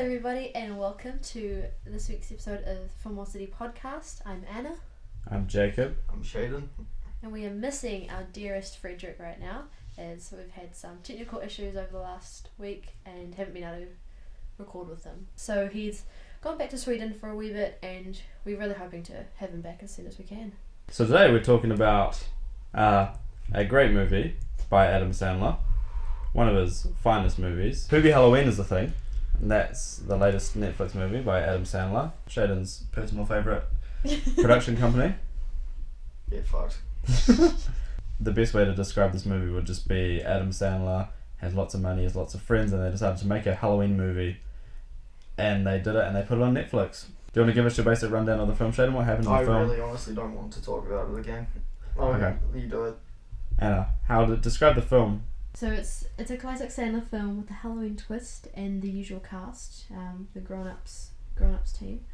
everybody, and welcome to this week's episode of Filmocity podcast. I'm Anna. I'm Jacob. I'm Shayden. And we are missing our dearest Frederick right now, as we've had some technical issues over the last week and haven't been able to record with him. So he's gone back to Sweden for a wee bit, and we're really hoping to have him back as soon as we can. So today we're talking about a great movie by Adam Sandler, one of his finest movies. Hubie Halloween is the thing, and that's the latest Netflix movie by Adam Sandler, Shayden's personal favourite production company. Yeah, fucked. The best way to describe this movie would just be Adam Sandler has lots of money, has lots of friends, and they decided to make a Halloween movie, and they did it, and they put it on Netflix. Do you want to give us your basic rundown of the film, Shayden? What happened in the film? I really honestly don't want to talk about it again. Okay. You do it. Anna, how to describe the film? So it's a classic Sandler film with a Halloween twist and the usual cast, the grown-ups team,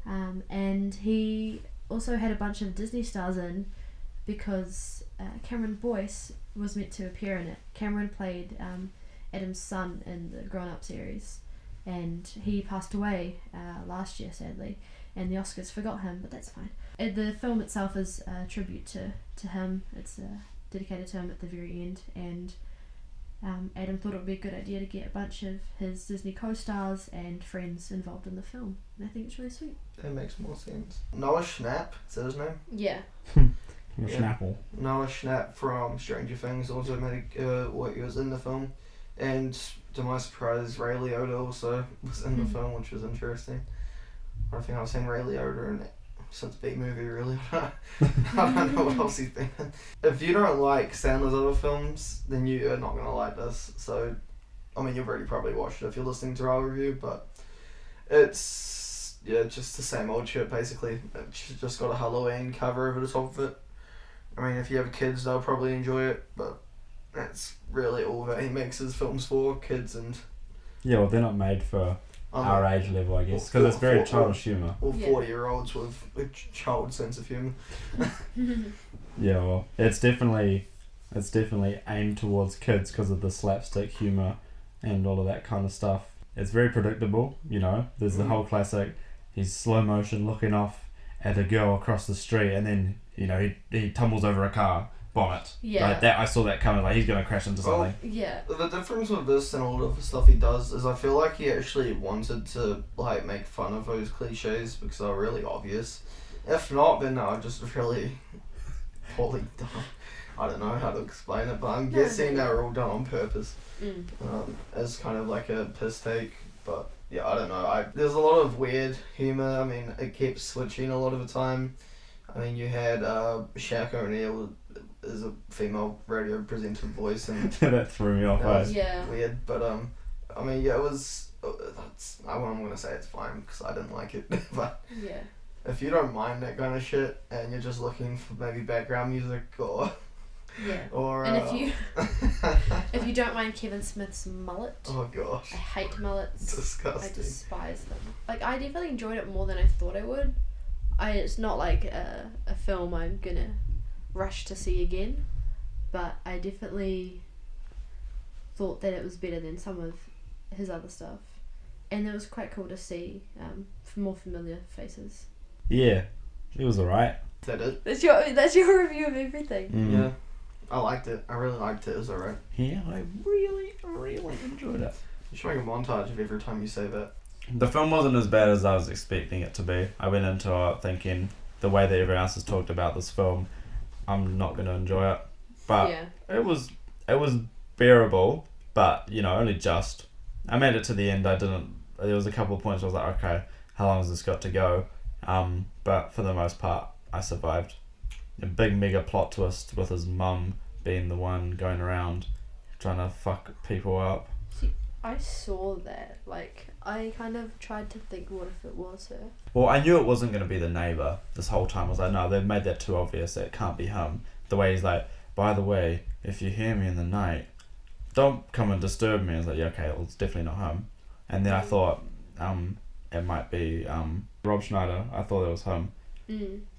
and he also had a bunch of Disney stars in because Cameron Boyce was meant to appear in it. Cameron played Adam's son in the grown-up series, and he passed away last year, sadly, and the Oscars forgot him, but that's fine. The film itself is a tribute to him. It's dedicated to him at the very end, and Adam thought it would be a good idea to get a bunch of his Disney co-stars and friends involved in the film, and I think it's really sweet. That makes more sense. Noah Schnapp, is that his name? Yeah. Schnapple. Noah Schnapp from Stranger Things also made he was in the film, and to my surprise, Ray Liotta also was in the film, which was interesting. I don't think I've seen Ray Liotta in since B-Movie, really. I don't know what else he's been in. If you don't like Sandler's other films, then you are not going to like this. So, I mean, you've already probably watched it if you're listening to our review, but it's, just the same old shit, basically. It's just got a Halloween cover over the top of it. I mean, if you have kids, they'll probably enjoy it, but that's really all that he makes his films for, kids and... Yeah, well, they're not made for our age level, I guess, because it's very childish humour. Or 40-year-olds with a child sense of humour. Yeah, well, it's definitely aimed towards kids because of the slapstick humour and all of that kind of stuff. It's very predictable, you know. There's the whole classic, he's slow motion looking off at a girl across the street, and then, you know, he tumbles over a car bonnet. Yeah. Like that, I saw that coming, like he's going to crash into something. Yeah. The difference with this and all of the stuff he does is I feel like he actually wanted to like make fun of those cliches because they're really obvious. If not, then they're just really poorly done. I don't know how to explain it, but I'm guessing they're all done on purpose. As kind of like a piss take, but yeah, I don't know. There's a lot of weird humour. I mean, it keeps switching a lot of the time. I mean, you had Shaq O'Neal as a female radio presenter voice, and that threw me off. That was weird, but I mean, yeah, it was. I'm gonna say it's fine because I didn't like it, but yeah. If you don't mind that kind of shit and you're just looking for maybe background music or and if you don't mind Kevin Smith's mullet, oh gosh, I hate mullets. Disgusting. I despise them. Like, I definitely enjoyed it more than I thought I would. It's not like a film I'm gonna rush to see again, but I definitely thought that it was better than some of his other stuff, and it was quite cool to see more familiar faces. Yeah, it was alright. Is that it? That's your review of everything. Yeah, I liked it. I really liked it. It was alright. Yeah, I really enjoyed it. You should make a montage of every time you say that. The film wasn't as bad as I was expecting it to be. I went into it thinking the way that everyone else has talked about this film, I'm not going to enjoy it. But it was bearable, but, you know, only just. I made it to the end. There was a couple of points where I was like, okay, how long has this got to go? But for the most part, I survived. A big mega plot twist with his mum being the one going around trying to fuck people up. See, I saw that. Like, I kind of tried to think, what if it was her? Well, I knew it wasn't going to be the neighbour this whole time. I was like, no, they've made that too obvious that it can't be him. The way he's like, by the way, if you hear me in the night, don't come and disturb me. I was like, yeah, okay, well, it's definitely not him. And then I thought it might be Rob Schneider. I thought it was him.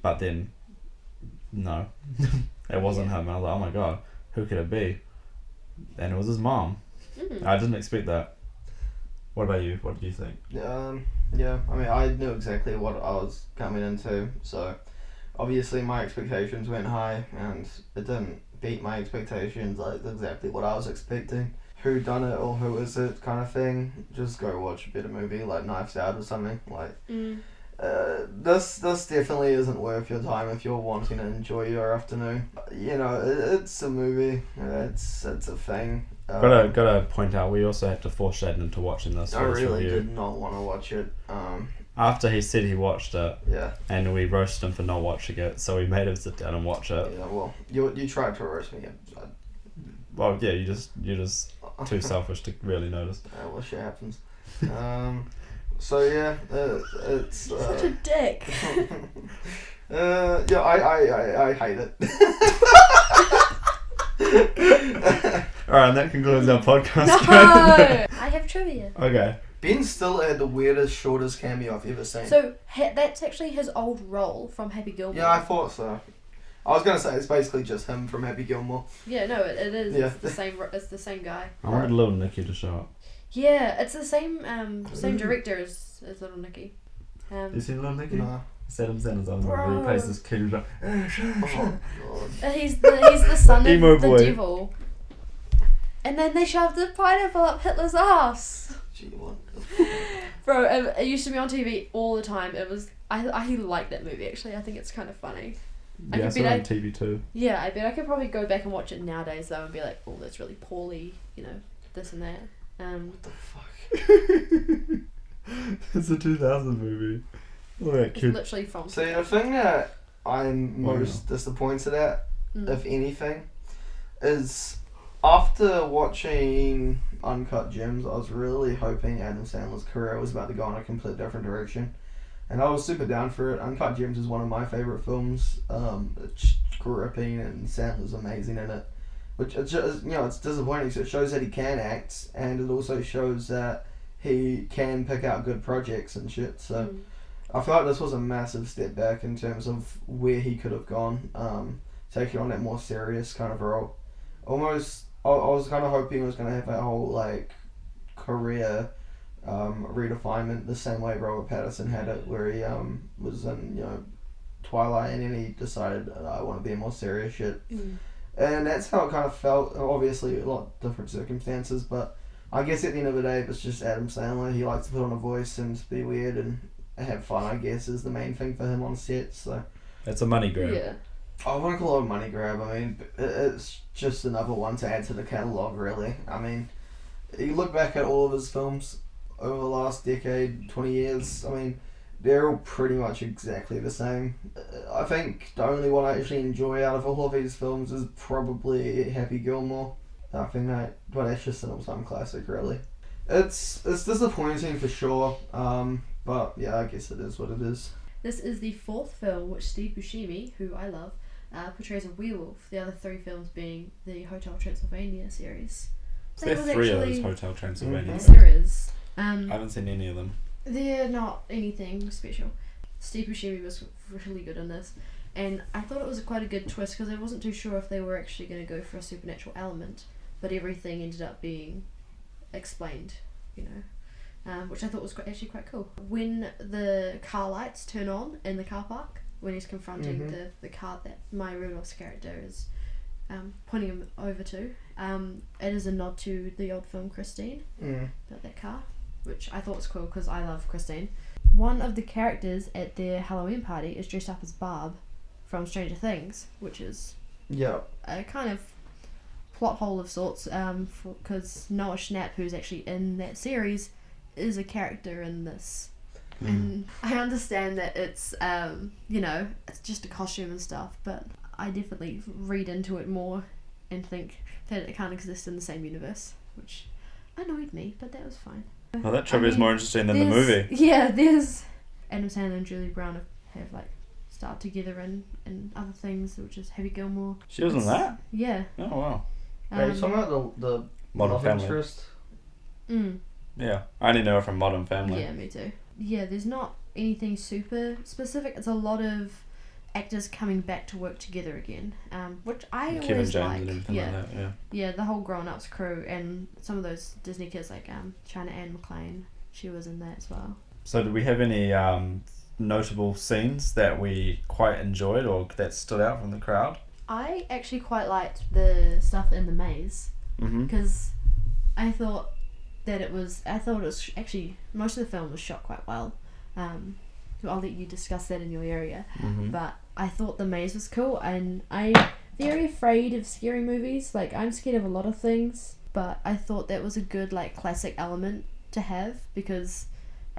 But then, no, it wasn't him. And I was like, oh my god, who could it be? And it was his mom. I didn't expect that. What about you? What did you think? Yeah, I mean, I knew exactly what I was coming into, so obviously my expectations went high, and it didn't beat my expectations, like exactly what I was expecting. Who done it or who is it kind of thing. Just go watch a better movie like Knives Out or something. Like, this definitely isn't worth your time if you're wanting to enjoy your afternoon. You know, it's a movie. It's a thing. Gotta point out, we also had to force Shayden into watching this. I really did not want to watch it. After he said he watched it, yeah, and we roasted him for not watching it, so we made him sit down and watch it. Yeah, well, you tried to roast me. Well, yeah, you're just too selfish to really notice. Well, shit happens. So yeah, it's such a dick. Yeah, I hate it. Alright, and that concludes our podcast. No! I have trivia. Okay. Ben Stiller had the weirdest, shortest cameo I've ever seen. So, that's actually his old role from Happy Gilmore. Yeah, I thought so. I was gonna say it's basically just him from Happy Gilmore. Yeah, no, it is. Yeah. It's the same guy. I wanted Little Nicky to show up. Yeah, it's the same director as Little Nicky. You seen Little Nicky? No. It's Adam Sandler's own movie. He plays this kid who's like, Oh, God. He's the son of Emo the boy. devil. And then they shoved the pineapple up Hitler's ass. Gee, what? Bro, it used to be on TV all the time. It was I like that movie actually. I think it's kind of funny. yeah, it's on TV too. Yeah, I bet I could probably go back and watch it nowadays though and be like, oh, that's really poorly, this and that. What the fuck? It's a 2000 movie. Oh, that It's kid. literally from. See, the thing that I'm most disappointed at, if anything, is after watching Uncut Gems, I was really hoping Adam Sandler's career was about to go in a complete different direction. And I was super down for it. Uncut Gems is one of my favourite films. It's gripping and Sandler's amazing in it. Which, it's disappointing. So it shows that he can act, and it also shows that he can pick out good projects and shit. So I feel like this was a massive step back in terms of where he could have gone, taking on that more serious kind of role. Almost, I was kind of hoping it was going to have that whole, like, career redefinement the same way Robert Pattinson had it, where he was in, Twilight, and then he decided, I want to be more serious shit. And that's how it kind of felt. Obviously, a lot different circumstances, but I guess at the end of the day, it's just Adam Sandler. He likes to put on a voice and be weird and have fun, I guess, is the main thing for him on set. So It's a money grab. Yeah. I wouldn't call it a money grab. I mean, it's just another one to add to the catalogue, really. I mean, you look back at all of his films over the last decade, 20 years, I mean, they're all pretty much exactly the same. I think the only one I actually enjoy out of all of his films is probably Happy Gilmore. I think that's just an all-time classic, really. It's disappointing for sure, but yeah, I guess it is what it is. This is the fourth film which Steve Buscemi, who I love, portrays a werewolf. The other three films being the Hotel Transylvania series. There are three of those Hotel Transylvania. Yes, there is. I haven't seen any of them. They're not anything special. Steve Buscemi was really good in this, and I thought it was quite a good twist because I wasn't too sure if they were actually going to go for a supernatural element, but everything ended up being explained, which I thought was actually quite cool. When the car lights turn on in the car park, when he's confronting the car that Maya Rudolph's character is pointing him over to, it is a nod to the old film Christine, about that car, which I thought was cool because I love Christine. One of the characters at their Halloween party is dressed up as Barb from Stranger Things, which is a kind of plot hole of sorts, because Noah Schnapp, who's actually in that series, is a character in this. And I understand that it's it's just a costume and stuff, but I definitely read into it more and think that it can't exist in the same universe, which annoyed me, but that was fine. Well, that trivia is more interesting than the movie. Yeah, there's Adam Sandler and Julie Brown have like started together in other things, which is Happy Gilmore. She was in that? Yeah. Oh, wow. Are you talking about the Modern Family? Interest? Yeah, I only know her from Modern Family. Yeah, me too. Yeah, there's not anything super specific. It's a lot of actors coming back to work together again, which I Kevin always James like. and everything like that. Yeah, the whole Grown Ups crew and some of those Disney kids like China Anne McClain, she was in that as well. So did we have any notable scenes that we quite enjoyed or that stood out from the crowd? I actually quite liked the stuff in the maze because I thought it was actually most of the film was shot quite well. I'll let you discuss that in your area, but I thought the maze was cool, and I'm very afraid of scary movies. Like, I'm scared of a lot of things, but I thought that was a good like classic element to have because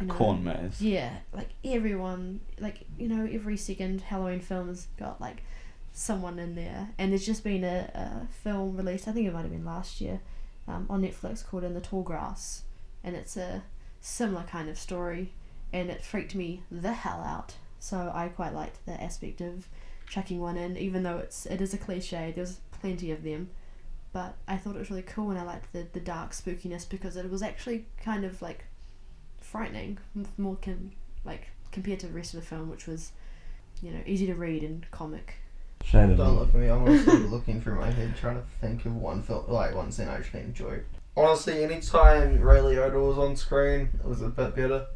corn maze. Yeah, like everyone, like every second Halloween film has got like someone in there, and there's just been a film released, I think it might have been last year, on Netflix called In the Tall Grass, and it's a similar kind of story, and it freaked me the hell out. So I quite liked the aspect of chucking one in, even though it is a cliche. There's plenty of them, but I thought it was really cool, and I liked the dark spookiness because it was actually kind of like frightening, more compared to the rest of the film, which was easy to read and comic. Shayden. Don't look at me. I'm honestly looking through my head trying to think of one film, like one scene I actually enjoyed. Honestly, anytime Ray Liotta was on screen, it was a bit better.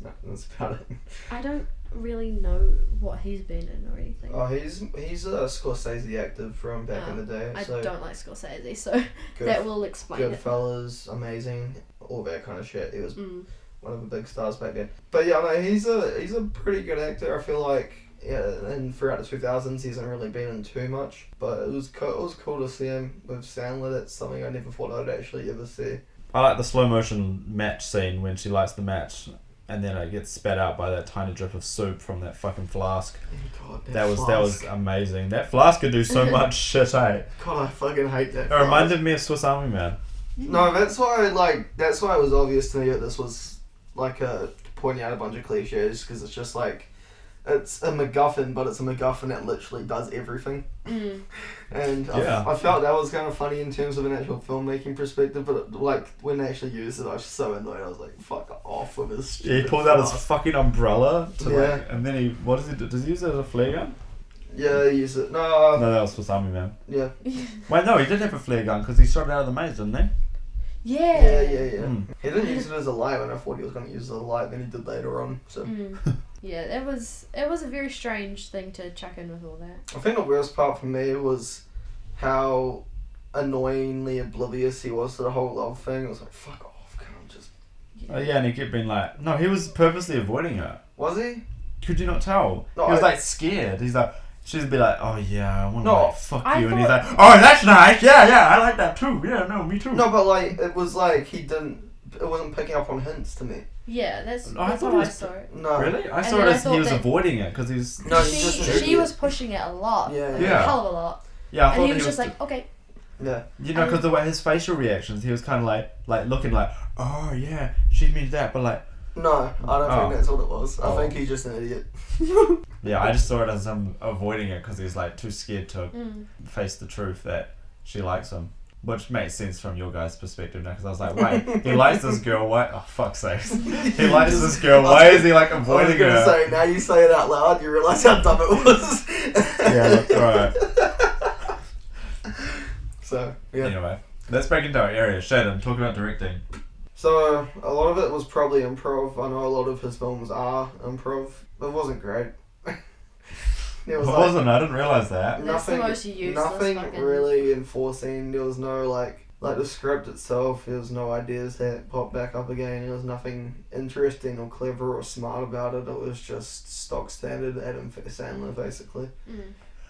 No, that's about it. I don't really know what he's been in or anything. Oh, he's a Scorsese actor from back in the day. So I don't like Scorsese, so that will explain it. Goodfellas, amazing, all that kind of shit. He was one of the big stars back then. But yeah, no, he's a pretty good actor. I feel like and throughout the 2000s he hasn't really been in too much. But it was cool to see him with Sandler. That's something I never thought I'd actually ever see. I like the slow motion match scene when she lights the match and then it gets spat out by that tiny drip of soup from that fucking flask. God, that was amazing. That flask could do so much shit, eh? God, I fucking hate that. It reminded me of Swiss Army Man. No, that's why it was obvious to me that this was like pointing out a bunch of cliches, because it's just like it's a MacGuffin, but it's a MacGuffin that literally does everything. And I felt that was kind of funny in terms of an actual filmmaking perspective, but when they actually used it, I was so annoyed. I was like, "Fuck off with this." He pulled out his fucking umbrella and then what does he do? Does he use it as a flare gun? Yeah, he used it. No, that was Swiss Army Man. Yeah. Wait, no, he did have a flare gun because he shot it out of the maze, didn't he? Yeah. He didn't use it as a light when I thought he was going to use it as a light, then he did later on. So. Yeah, it was a very strange thing to chuck in with all that. I think the worst part for me was how annoyingly oblivious he was to the whole love thing. It was like, fuck off, can't just... Oh yeah, and he kept being like... No, he was purposely avoiding it. Was he? Could you not tell? No, he was like scared. He's like... She'd be like, oh yeah, I want to fuck you. And he's like, oh, that's nice. Yeah, I like that too. Yeah, no, me too. No, but it was like it wasn't picking up on hints to me. Yeah, that's how I saw it. No. Really? I saw it as he was avoiding it because he's... No, she was pushing it a lot. Yeah. A hell of a lot. Yeah, I thought and he was just like, okay. Yeah. Because the way his facial reactions, he was kind of like looking like, oh yeah, she means that, but like... No, I don't think that's what it was. I think he's just an idiot. Yeah, I just saw it as him avoiding it because he's like too scared to face the truth that she likes him. Which makes sense from your guys' perspective now, because I was like, wait, he likes this girl, why? Oh, fuck's sakes. He likes this girl, why is he like avoiding her? I was going to say, now you say it out loud, you realise how dumb it was. Yeah, look, alright. So, yeah. Anyway, let's break into our area. Shayden, talk about directing. So, a lot of it was probably improv. I know a lot of his films are improv. It wasn't great. It wasn't. I didn't realise that. That's the most nothing really enforcing. There was no like the script itself. There was no ideas that popped back up again. There was nothing interesting or clever or smart about it. It was just stock standard Adam Sandler, basically.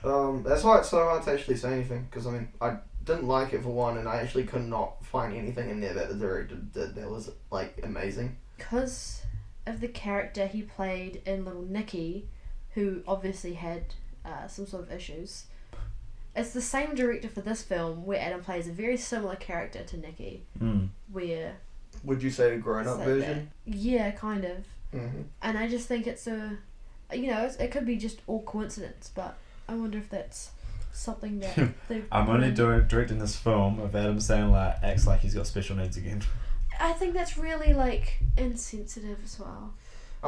That's why it's so hard to actually say anything, because I didn't like it for one, and I actually could not find anything in there that the director did that was like amazing. Because of the character he played in Little Nicky, who obviously had some sort of issues. It's the same director for this film, where Adam plays a very similar character to Nicky. Where... Would you say the grown-up version? Yeah, kind of. And I just think it's it could be just all coincidence, but I wonder if that's something that I'm only directing this film if Adam Sandler acts like he's got special needs again. I think that's really, insensitive as well.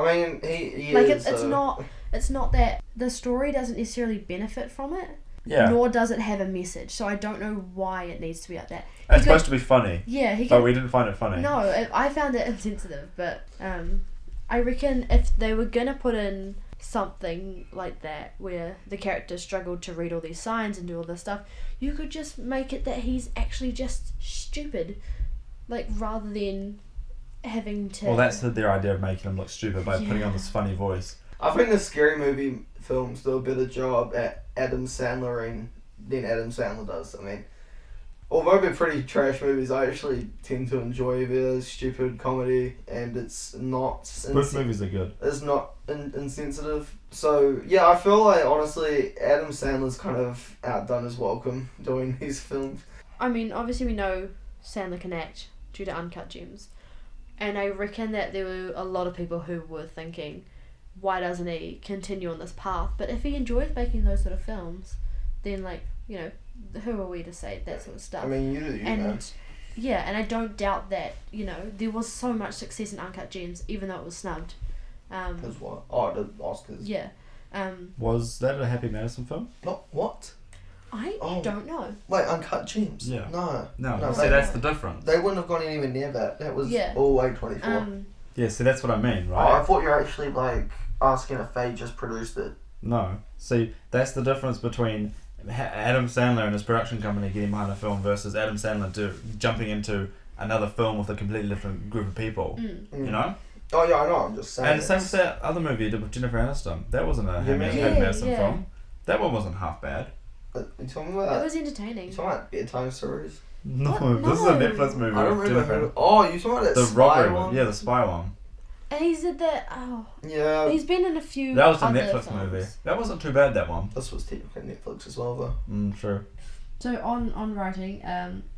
I mean, he like is. it's not that the story doesn't necessarily benefit from it. Yeah. Nor does it have a message, so I don't know why it needs to be like that. It's supposed to be funny. Yeah, but we didn't find it funny. No, I found it insensitive, but I reckon if they were gonna put in something like that where the character struggled to read all these signs and do all this stuff, you could just make it that he's actually just stupid, like rather than having to. Well, that's their idea of making him look stupid by putting on this funny voice. I think the scary movie films do a better job at Adam Sandler than Adam Sandler does. I mean, although they're pretty trash movies, I actually tend to enjoy their stupid comedy, and it's not... Both movies are good. It's not insensitive. So, yeah, I feel like, honestly, Adam Sandler's kind of outdone his welcome doing these films. I mean, obviously we know Sandler can act due to Uncut Gems, and I reckon that there were a lot of people who were thinking, why doesn't he continue on this path? But if he enjoys making those sort of films, then, like, you know, who are we to say that sort of stuff? I mean, you know. Yeah, and I don't doubt that, you know, there was so much success in Uncut Gems, even though it was snubbed. Because what? Oh, the Oscars. Yeah. Was that a Happy Madison film? Not what? I don't know. Like Uncut Gems? Yeah. No. See, that's the difference. They wouldn't have gone anywhere near that. That was all A24. Yeah, see, that's what I mean, right? Oh, I thought you were actually, like, asking if they just produced it. No. See, that's the difference between Adam Sandler and his production company getting behind a film versus Adam Sandler jumping into another film with a completely different group of people. You know? Oh, yeah, I know. I'm just saying. And the same with that other movie he did with Jennifer Aniston. That wasn't a Happy Madison film. That one wasn't half bad. You talking about that? It was entertaining. You talking about Bedtime Stories? No, this is a Netflix movie. I don't remember. Oh, you talking about that spy one? Yeah, the spy one. And he did that. Oh. Yeah. He's been in a few. That was a other Netflix films. movie. That wasn't too bad. That one. This was technically Netflix as well, though. True. So on writing,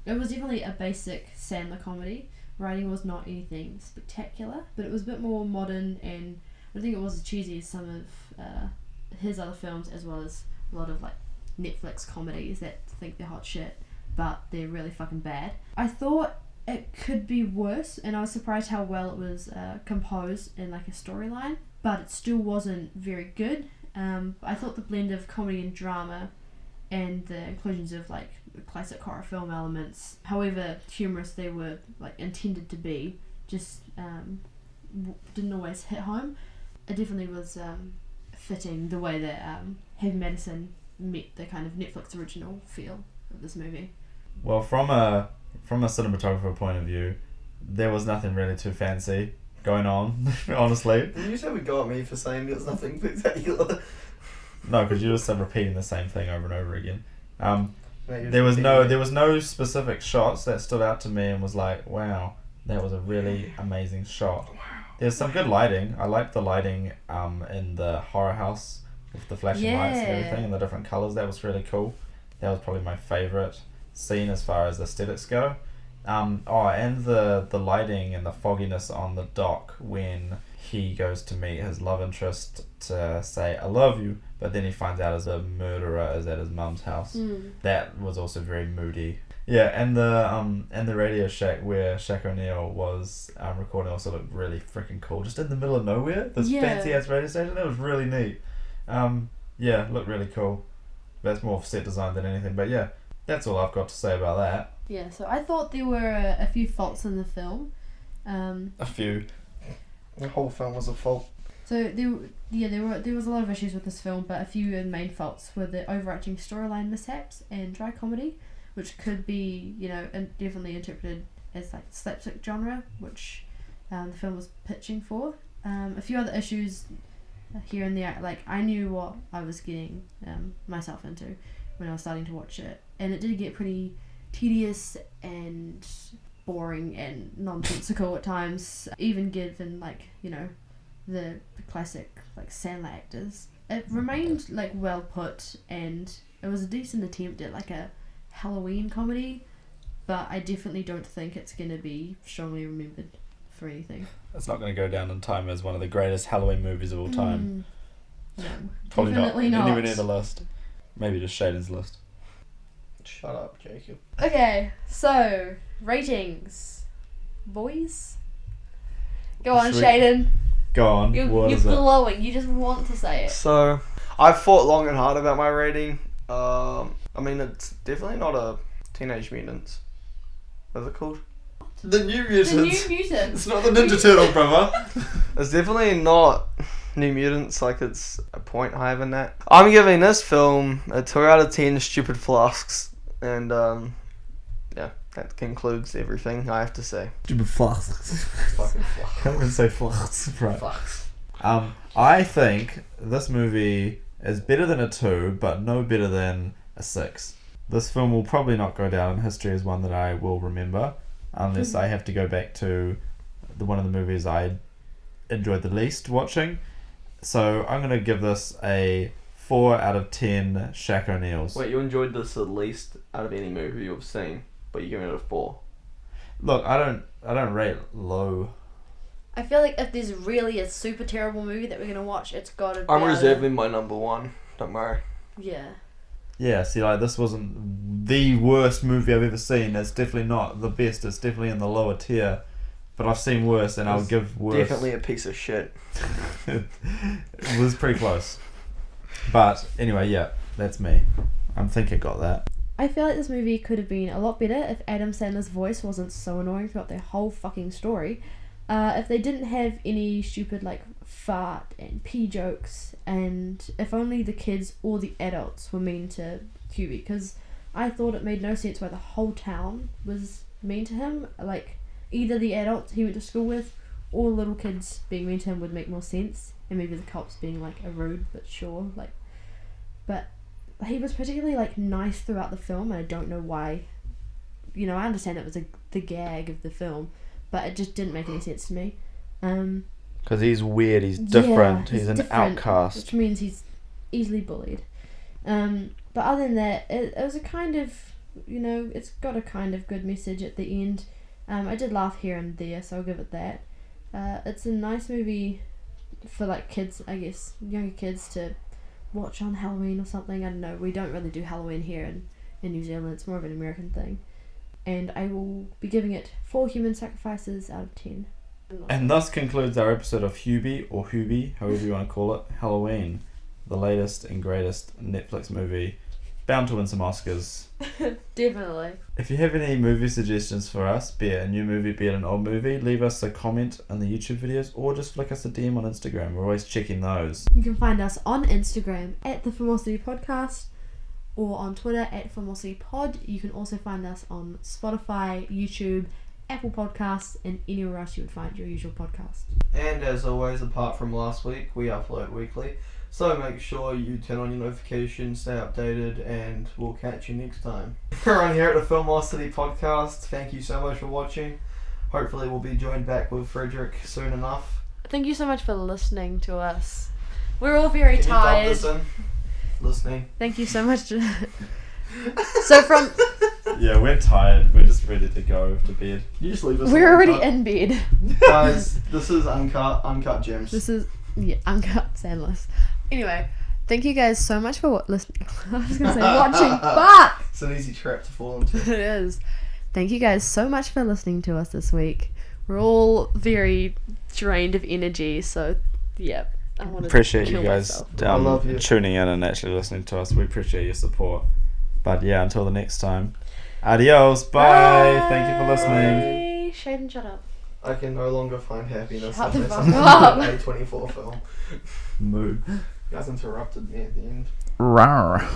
it was definitely a basic Sandler comedy. Writing was not anything spectacular, but it was a bit more modern, and I don't think it was as cheesy as some of his other films, as well as a lot of like Netflix comedies that think they're hot shit, but they're really fucking bad. I thought it could be worse, and I was surprised how well it was composed in like a storyline, but it still wasn't very good. I thought the blend of comedy and drama and the inclusions of like classic horror film elements, however humorous they were like intended to be, just didn't always hit home. It definitely was fitting the way that Happy Madison met the kind of Netflix original feel of this movie. Well, from a cinematographer point of view, there was nothing really too fancy going on, honestly. Did you say we got me for saying there's nothing spectacular? No, because you were still repeating the same thing over and over again. There was no specific shots that stood out to me and was like, wow, that was a really amazing shot. There's some good lighting. I liked the lighting in the horror house with the flashing lights and everything and the different colours. That was really cool. That was probably my favourite scene as far as aesthetics go. And the lighting and the fogginess on the dock when he goes to meet his love interest to say I love you, but then he finds out as a murderer is at his mum's house. That was also very moody. Yeah, and the Radio Shack where Shaq O'Neal was recording also looked really freaking cool. Just in the middle of nowhere, this fancy ass radio station. That was really neat. Looked really cool. That's more set design than anything, but yeah, that's all I've got to say about that. Yeah, so I thought there were a few faults in the film. A few. The whole film was a fault. So there was a lot of issues with this film, but a few main faults were the overarching storyline mishaps and dry comedy, which could be, definitely interpreted as like slapstick genre, which the film was pitching for. A few other issues here and there, like I knew what I was getting myself into when I was starting to watch it, and it did get pretty tedious and boring and nonsensical at times, even given the classic like Sandler actors. It remained like well put, and it was a decent attempt at like a Halloween comedy, but I definitely don't think it's going to be strongly remembered for anything. It's not going to go down in time as one of the greatest Halloween movies of all time. No, probably definitely not. not. Anywhere near the list. Maybe just Shayden's list. Shut up, Jacob. Okay, so ratings, boys. Go on, Shayden. Go on. You're What is it? glowing. You just want to say it. So, I thought long and hard about my rating. I mean, it's definitely not a Teenage Mutants. What's it called? The New Mutants. The New Mutants. It's not the Ninja Turtle, brother. It's definitely not New Mutants. Like, it's a point higher than that. I'm giving this film a 2 out of 10 stupid flasks. And, yeah, that concludes everything I have to say. Stupid flasks. Fucking flasks. I'm gonna say flasks. Right. Flasks. I think this movie is better than a 2, but no better than a 6. This film will probably not go down in history as one that I will remember, unless I have to go back to one of the movies I enjoyed the least watching. So I'm going to give this a 4 out of 10 Shaq O'Neills. Wait, you enjoyed this the least out of any movie you've seen, but you're giving it a 4? Look, I don't rate low. I feel like if there's really a super terrible movie that we're going to watch, it's got to be... I'm reserving my number 1. Don't worry. Yeah. Yeah, see, like, this wasn't the worst movie I've ever seen. It's definitely not the best. It's definitely in the lower tier. But I've seen worse, and I'll give worse. Definitely a piece of shit. It was pretty close. But anyway, yeah, that's me. I think it got that. I feel like this movie could have been a lot better if Adam Sandler's voice wasn't so annoying throughout their whole fucking story. If they didn't have any stupid, like, fart and pee jokes, and if only the kids or the adults were mean to Hubie, because I thought it made no sense why the whole town was mean to him. Like, either the adults he went to school with or little kids being mean to him would make more sense, and maybe the cops being, like, a rude, but sure, like, but he was particularly, like, nice throughout the film, and I don't know why. You know, I understand it was the gag of the film, but it just didn't make any sense to me. Because he's weird, he's different, Yeah, he's an different, outcast. which means he's easily bullied. But other than that, it was a kind of, you know, it's got a kind of good message at the end. I did laugh here and there, so I'll give it that. It's a nice movie for, like, kids, I guess, younger kids to watch on Halloween or something. I don't know, we don't really do Halloween here in New Zealand, it's more of an American thing. And I will be giving it 4 human sacrifices out of 10. And thus concludes our episode of Hubie, or Hubie, however you want to call it, Halloween, the latest and greatest Netflix movie, bound to win some Oscars. Definitely. If you have any movie suggestions for us, be it a new movie, be it an old movie, leave us a comment in the YouTube videos, or just flick us a DM on Instagram. We're always checking those. You can find us on Instagram at the Filmocity Podcast, or on Twitter at FilmocityPod. You can also find us on Spotify, YouTube, Apple Podcasts, and anywhere else you would find your usual podcast. And as always, apart from last week, we upload weekly. So make sure you turn on your notifications, stay updated, and we'll catch you next time. Everyone here at the Filmocity Podcast, thank you so much for watching. Hopefully we'll be joined back with Frederick soon enough. Thank you so much for listening to us. We're all very tired. Listening. Thank you so much. So from... Yeah, we're tired. We're just ready to go to bed. You just leave us. We're already in bed. Guys, this is Uncut Gems. This is Uncut Sandless. Anyway, thank you guys so much for listening. I was going to say watching, but... It's an easy trap to fall into. It is. Thank you guys so much for listening to us this week. We're all very drained of energy, so yeah. I want to appreciate you guys I love you. tuning in and actually listening to us. We appreciate your support. But yeah, until the next time. Adios. Bye. Thank you for listening. Shayden, shut up. I can no longer find happiness Shut in the this fuck up. A24 film. Moo. You guys interrupted me at the end. Rawr.